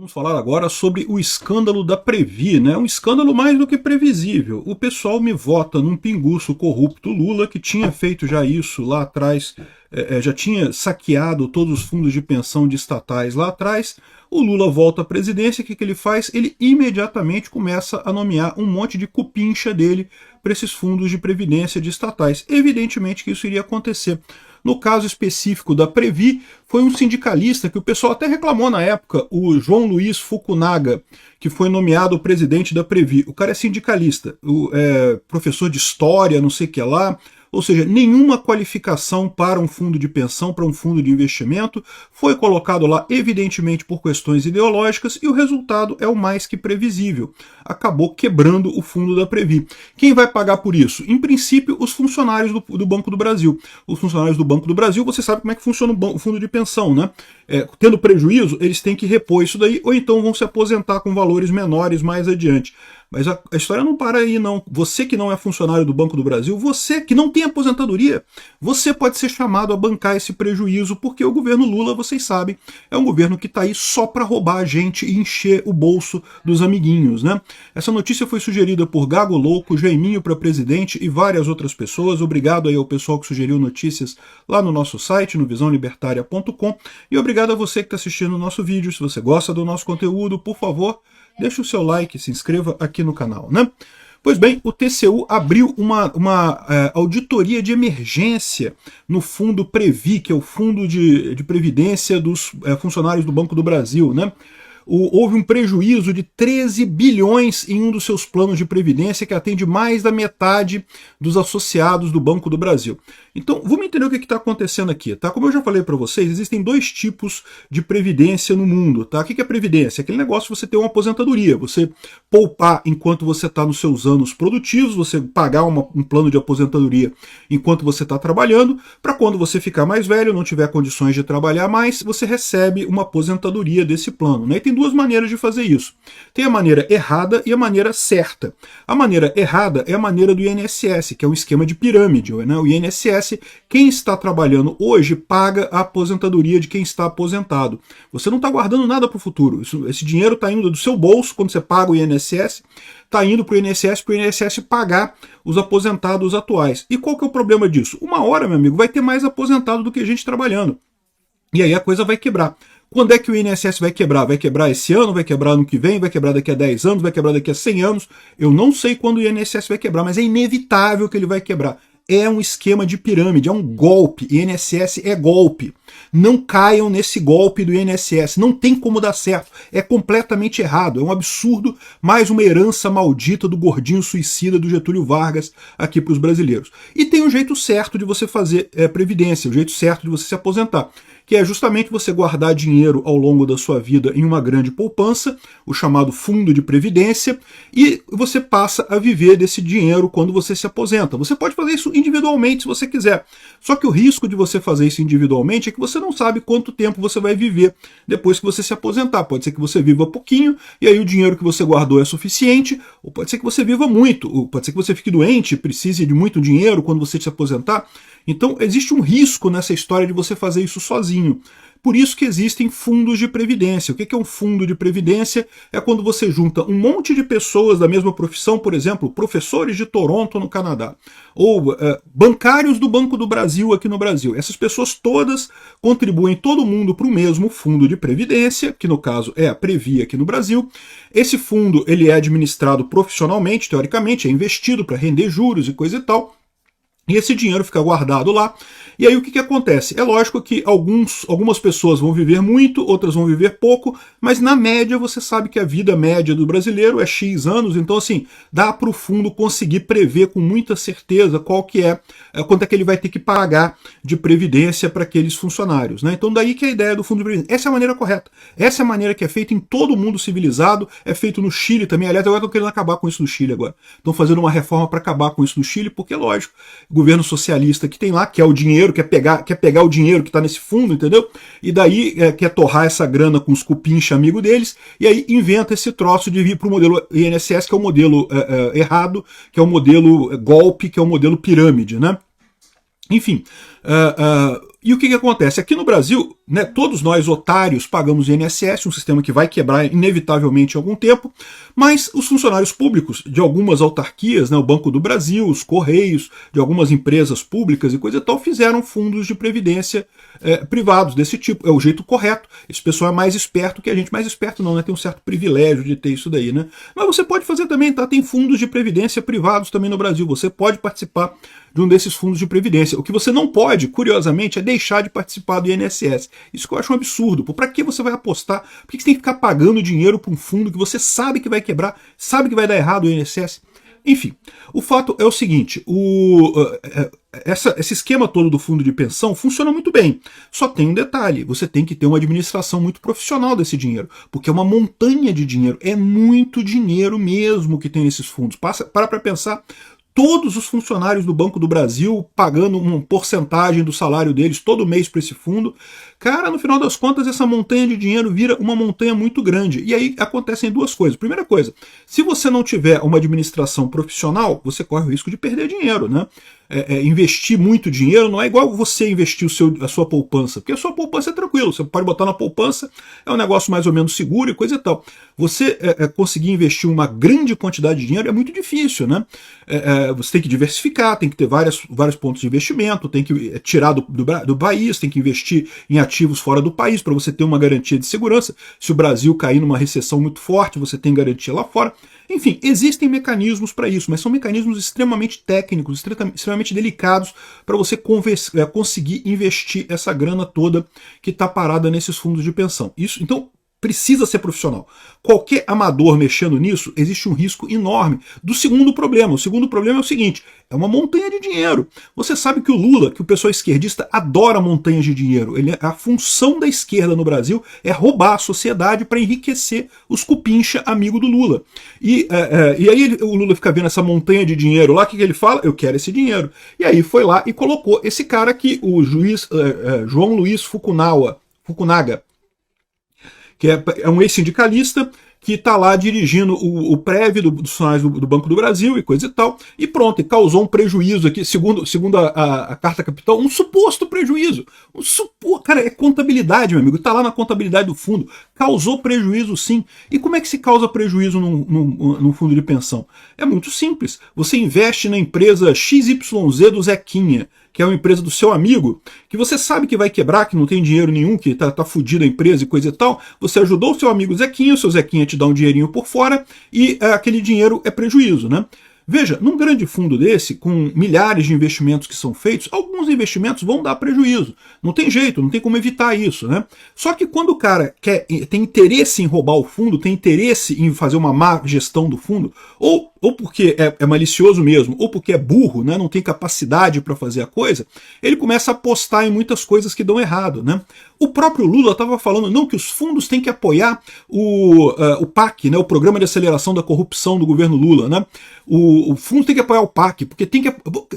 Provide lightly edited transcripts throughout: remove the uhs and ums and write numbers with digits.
Vamos falar agora sobre o escândalo da Previ, né? Um escândalo mais do que previsível. O pessoal me vota num pinguço corrupto Lula, que tinha feito já isso lá atrás, já tinha saqueado todos os fundos de pensão de estatais lá atrás. O Lula volta à presidência, o que ele faz? Ele imediatamente começa a nomear um monte de cupincha dele para esses fundos de previdência de estatais. Evidentemente que isso iria acontecer. No caso específico da Previ, foi um sindicalista que o pessoal até reclamou na época, o João Luiz Fukunaga, que foi nomeado presidente da Previ. O cara é sindicalista, professor de história, não sei o que lá, ou seja, nenhuma qualificação para um fundo de pensão, para um fundo de investimento, foi colocado lá evidentemente por questões ideológicas e o resultado é o mais que previsível. Acabou quebrando o fundo da Previ. Quem vai pagar por isso? Em princípio, os funcionários do Banco do Brasil. Os funcionários do Banco do Brasil, você sabe como é que funciona o fundo de pensão, né? Tendo prejuízo, eles têm que repor isso daí, ou então vão se aposentar com valores menores mais adiante. Mas a história não para aí, não. Você que não é funcionário do Banco do Brasil, você que não tem aposentadoria, você pode ser chamado a bancar esse prejuízo, porque o governo Lula, vocês sabem, é um governo que está aí só para roubar a gente e encher o bolso dos amiguinhos, né? Essa notícia foi sugerida por Gago Louco, Jaiminho para presidente e várias outras pessoas. Obrigado aí ao pessoal que sugeriu notícias lá no nosso site, no visãolibertaria.com. E obrigado a você que está assistindo o nosso vídeo. Se você gosta do nosso conteúdo, por favor, deixe o seu like, se inscreva aqui no canal, né? Pois bem, o TCU abriu uma auditoria de emergência no fundo Previ, que é o fundo de previdência dos funcionários do Banco do Brasil, né? Houve um prejuízo de 13 bilhões em um dos seus planos de previdência, que atende mais da metade dos associados do Banco do Brasil. Então, vamos entender o que está acontecendo aqui, tá? Como eu já falei para vocês, existem dois tipos de previdência no mundo, tá? O que é previdência? Aquele negócio de você ter uma aposentadoria, você poupar enquanto você está nos seus anos produtivos, você pagar um plano de aposentadoria enquanto você está trabalhando, para quando você ficar mais velho, não tiver condições de trabalhar mais, você recebe uma aposentadoria desse plano, né? E tem duas maneiras de fazer isso. Tem a maneira errada e a maneira certa. A maneira errada é a maneira do INSS, que é um esquema de pirâmide, né? O INSS, quem está trabalhando hoje paga a aposentadoria de quem está aposentado. Você não está guardando nada para o futuro. Esse dinheiro está indo do seu bolso quando você paga o INSS, está indo para o INSS pagar os aposentados atuais. E qual que é o problema disso? Uma hora, meu amigo, vai ter mais aposentado do que gente trabalhando. E aí a coisa vai quebrar. Quando é que o INSS vai quebrar? Vai quebrar esse ano? Vai quebrar ano que vem? Vai quebrar daqui a 10 anos? Vai quebrar daqui a 100 anos? Eu não sei quando o INSS vai quebrar, mas é inevitável que ele vai quebrar. É um esquema de pirâmide, é um golpe. INSS é golpe. Não caiam nesse golpe do INSS. Não tem como dar certo. É completamente errado. É um absurdo. Mais uma herança maldita do gordinho suicida do Getúlio Vargas aqui para os brasileiros. E tem um jeito certo de você fazer previdência, o jeito certo de você se aposentar, que é justamente você guardar dinheiro ao longo da sua vida em uma grande poupança, o chamado fundo de previdência, e você passa a viver desse dinheiro quando você se aposenta. Você pode fazer isso individualmente se você quiser. Só que o risco de você fazer isso individualmente é que você não sabe quanto tempo você vai viver depois que você se aposentar. Pode ser que você viva pouquinho, e aí o dinheiro que você guardou é suficiente, ou pode ser que você viva muito, ou pode ser que você fique doente, precise de muito dinheiro quando você se aposentar. Então existe um risco nessa história de você fazer isso sozinho. Por isso que existem fundos de previdência. O que é um fundo de previdência? É quando você junta um monte de pessoas da mesma profissão, por exemplo, professores de Toronto no Canadá, ou bancários do Banco do Brasil aqui no Brasil. Essas pessoas todas contribuem todo mundo para o mesmo fundo de previdência, que no caso é a Previ aqui no Brasil. Esse fundo ele é administrado profissionalmente, teoricamente, é investido para render juros e coisa e tal. E esse dinheiro fica guardado lá. E aí o que acontece? É lógico que algumas pessoas vão viver muito, outras vão viver pouco, mas na média você sabe que a vida média do brasileiro é X anos, então assim, dá para o fundo conseguir prever com muita certeza quanto é que ele vai ter que pagar de previdência para aqueles funcionários, né? Então daí que é a ideia do fundo de previdência. Essa é a maneira correta. Essa é a maneira que é feita em todo mundo civilizado, é feito no Chile também. Aliás, agora estão querendo acabar com isso no Chile agora. Estão fazendo uma reforma para acabar com isso no Chile, porque lógico, o governo socialista que tem lá, que é o dinheiro, quer pegar o dinheiro que está nesse fundo, entendeu? E daí quer torrar essa grana com os cupincha amigo deles, e aí inventa esse troço de vir para o modelo INSS, que é o modelo errado, que é o modelo golpe, que é o modelo pirâmide, né? Enfim, E o que acontece? Aqui no Brasil, né, todos nós otários pagamos INSS, um sistema que vai quebrar inevitavelmente em algum tempo, mas os funcionários públicos de algumas autarquias, né, o Banco do Brasil, os Correios, de algumas empresas públicas e coisa e tal, fizeram fundos de previdência privados desse tipo. É o jeito correto. Esse pessoal é mais esperto que a gente. Mais esperto não, né? Tem um certo privilégio de ter isso daí, né? Mas você pode fazer também, tá? Tem fundos de previdência privados também no Brasil. Você pode participar de um desses fundos de previdência. O que você não pode, curiosamente, é deixar de participar do INSS. Isso que eu acho um absurdo. Para que você vai apostar? Por que você tem que ficar pagando dinheiro para um fundo que você sabe que vai quebrar, sabe que vai dar errado o INSS? Enfim, o fato é o seguinte, esse esquema todo do fundo de pensão funciona muito bem. Só tem um detalhe, você tem que ter uma administração muito profissional desse dinheiro, porque é uma montanha de dinheiro, é muito dinheiro mesmo que tem nesses fundos. Para pensar, todos os funcionários do Banco do Brasil pagando uma porcentagem do salário deles todo mês para esse fundo. Cara, no final das contas, essa montanha de dinheiro vira uma montanha muito grande. E aí acontecem duas coisas. Primeira coisa, se você não tiver uma administração profissional, você corre o risco de perder dinheiro, né? Investir muito dinheiro não é igual você investir a sua poupança, porque a sua poupança é tranquilo, você pode botar na poupança, é um negócio mais ou menos seguro e coisa e tal. Você conseguir investir uma grande quantidade de dinheiro é muito difícil, né? Você tem que diversificar, tem que ter vários pontos de investimento, tem que tirar do país, tem que investir em ativos fora do país para você ter uma garantia de segurança. Se o Brasil cair numa recessão muito forte, você tem garantia lá fora. Enfim, existem mecanismos para isso, mas são mecanismos extremamente técnicos, extremamente delicados para você conseguir investir essa grana toda que está parada nesses fundos de pensão. Isso, então, precisa ser profissional. Qualquer amador mexendo nisso, existe um risco enorme do segundo problema. O segundo problema é o seguinte, é uma montanha de dinheiro. Você sabe que o Lula, que o pessoal esquerdista adora montanhas de dinheiro. A função da esquerda no Brasil é roubar a sociedade para enriquecer os cupincha amigo do Lula. E aí o Lula fica vendo essa montanha de dinheiro lá, o que ele fala? Eu quero esse dinheiro. E aí foi lá e colocou esse cara aqui, o juiz João Luiz Fukunaga, que é um ex-sindicalista que está lá dirigindo o prévio dos funcionários do Banco do Brasil e coisa e tal, e pronto, e causou um prejuízo aqui, segundo a Carta Capital, um suposto prejuízo. Cara, é contabilidade, meu amigo, está lá na contabilidade do fundo, causou prejuízo sim. E como é que se causa prejuízo num fundo de pensão? É muito simples, você investe na empresa XYZ do Zequinha, que é uma empresa do seu amigo, que você sabe que vai quebrar, que não tem dinheiro nenhum, que tá fudido a empresa e coisa e tal, você ajudou o seu amigo Zequinha, o seu Zequinha te dá um dinheirinho por fora, e aquele dinheiro é prejuízo, né? Veja, num grande fundo desse, com milhares de investimentos que são feitos, alguns investimentos vão dar prejuízo. Não tem jeito, não tem como evitar isso, né? Só que quando o cara tem interesse em roubar o fundo, tem interesse em fazer uma má gestão do fundo, ou porque é malicioso mesmo, ou porque é burro, né, não tem capacidade para fazer a coisa, ele começa a apostar em muitas coisas que dão errado, né? O próprio Lula estava falando não que os fundos têm que apoiar o PAC, né, o Programa de Aceleração da Corrupção do governo Lula, né? O fundo tem que apoiar o PAC, porque tem que...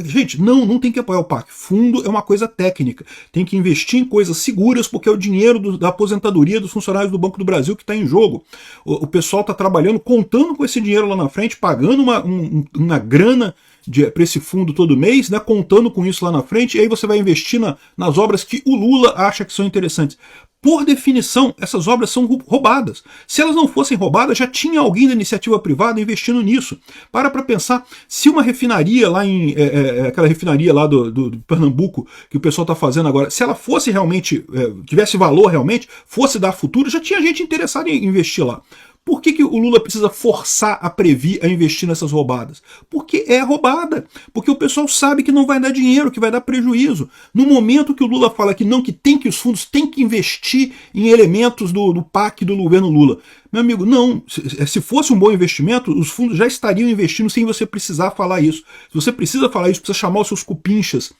Gente, não tem que apoiar o PAC. Fundo é uma coisa técnica. Tem que investir em coisas seguras, porque é o dinheiro da aposentadoria dos funcionários do Banco do Brasil que está em jogo. O pessoal está trabalhando, contando com esse dinheiro lá na frente, pagando uma grana para esse fundo todo mês, né, contando com isso lá na frente, e aí você vai investir nas obras que o Lula acha que são interessantes. Por definição, essas obras são roubadas. Se elas não fossem roubadas, já tinha alguém da iniciativa privada investindo nisso. Para pensar, se uma refinaria lá aquela refinaria lá do Pernambuco, que o pessoal está fazendo agora, se ela fosse realmente, tivesse valor realmente, fosse dar futuro, já tinha gente interessada em investir lá. Por que o Lula precisa forçar a Previ a investir nessas roubadas? Porque é roubada. Porque o pessoal sabe que não vai dar dinheiro, que vai dar prejuízo. No momento que o Lula fala que os fundos têm que investir em elementos do PAC do governo Lula. Meu amigo, não. Se fosse um bom investimento, os fundos já estariam investindo sem você precisar falar isso. Se você precisa falar isso, precisa chamar os seus cupinchas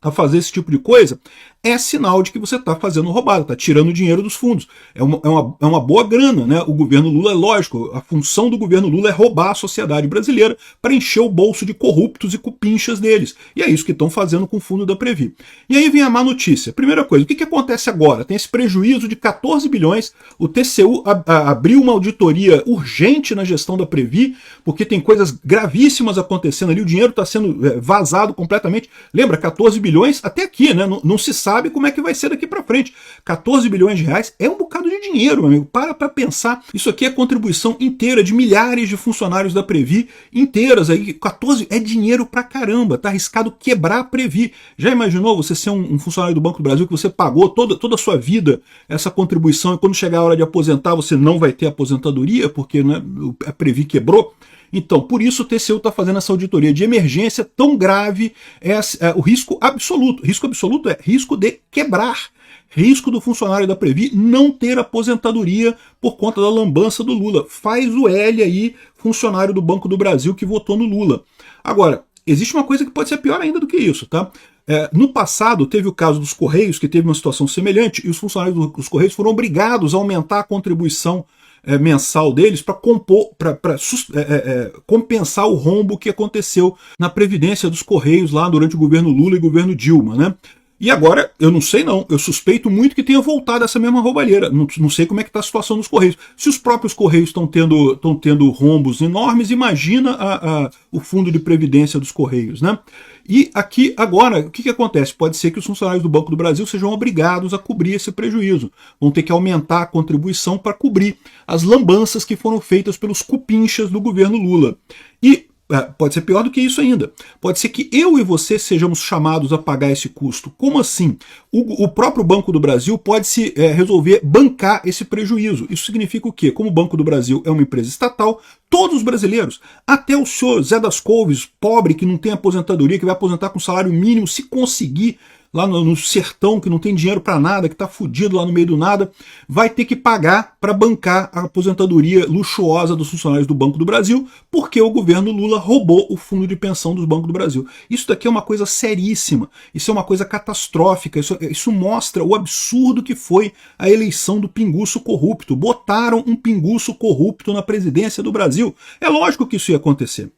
a fazer esse tipo de coisa, é sinal de que você está fazendo roubada, está tirando dinheiro dos fundos. É uma boa grana, né? O governo Lula, é lógico, a função do governo Lula é roubar a sociedade brasileira para encher o bolso de corruptos e cupinchas deles. E é isso que estão fazendo com o fundo da Previ. E aí vem a má notícia. Primeira coisa, o que acontece agora? Tem esse prejuízo de 14 bilhões, o TCU abriu uma auditoria urgente na gestão da Previ, porque tem coisas gravíssimas acontecendo ali, o dinheiro está sendo vazado completamente. Lembra, 14 bilhões até aqui, né? Não se sabe como é que vai ser daqui para frente. 14 bilhões de reais é um bocado de dinheiro, meu amigo. Para pensar. Isso aqui é contribuição inteira de milhares de funcionários da Previ, inteiras aí. 14 é dinheiro pra caramba. Tá arriscado quebrar a Previ. Já imaginou você ser um funcionário do Banco do Brasil que você pagou toda a sua vida essa contribuição e quando chegar a hora de aposentar você não vai ter aposentadoria porque, né, a Previ quebrou? Então, por isso o TCU está fazendo essa auditoria de emergência tão grave, o risco absoluto. Risco absoluto é risco de quebrar. Risco do funcionário da Previ não ter aposentadoria por conta da lambança do Lula. Faz o L aí, funcionário do Banco do Brasil que votou no Lula. Agora, existe uma coisa que pode ser pior ainda do que isso, tá? No passado, teve o caso dos Correios, que teve uma situação semelhante, e os funcionários dos Correios foram obrigados a aumentar a contribuição mensal deles para compensar o rombo que aconteceu na Previdência dos Correios lá durante o governo Lula e governo Dilma, né? E agora, eu não sei não, eu suspeito muito que tenha voltado essa mesma roubalheira. Não sei como é que está a situação dos Correios. Se os próprios Correios estão tendo rombos enormes, imagina o fundo de previdência dos Correios, né? E aqui, agora, o que acontece? Pode ser que os funcionários do Banco do Brasil sejam obrigados a cobrir esse prejuízo. Vão ter que aumentar a contribuição para cobrir as lambanças que foram feitas pelos cupinchas do governo Lula. E pode ser pior do que isso ainda. Pode ser que eu e você sejamos chamados a pagar esse custo. Como assim? O próprio Banco do Brasil pode se resolver bancar esse prejuízo. Isso significa o quê? Como o Banco do Brasil é uma empresa estatal, todos os brasileiros, até o senhor Zé das Couves, pobre, que não tem aposentadoria, que vai aposentar com salário mínimo, se conseguir, lá no sertão, que não tem dinheiro para nada, que está fudido lá no meio do nada, vai ter que pagar para bancar a aposentadoria luxuosa dos funcionários do Banco do Brasil, porque o governo Lula roubou o fundo de pensão dos Bancos do Brasil. Isso daqui é uma coisa seríssima, isso é uma coisa catastrófica, isso mostra o absurdo que foi a eleição do pinguço corrupto. Botaram um pinguço corrupto na presidência do Brasil. É lógico que isso ia acontecer.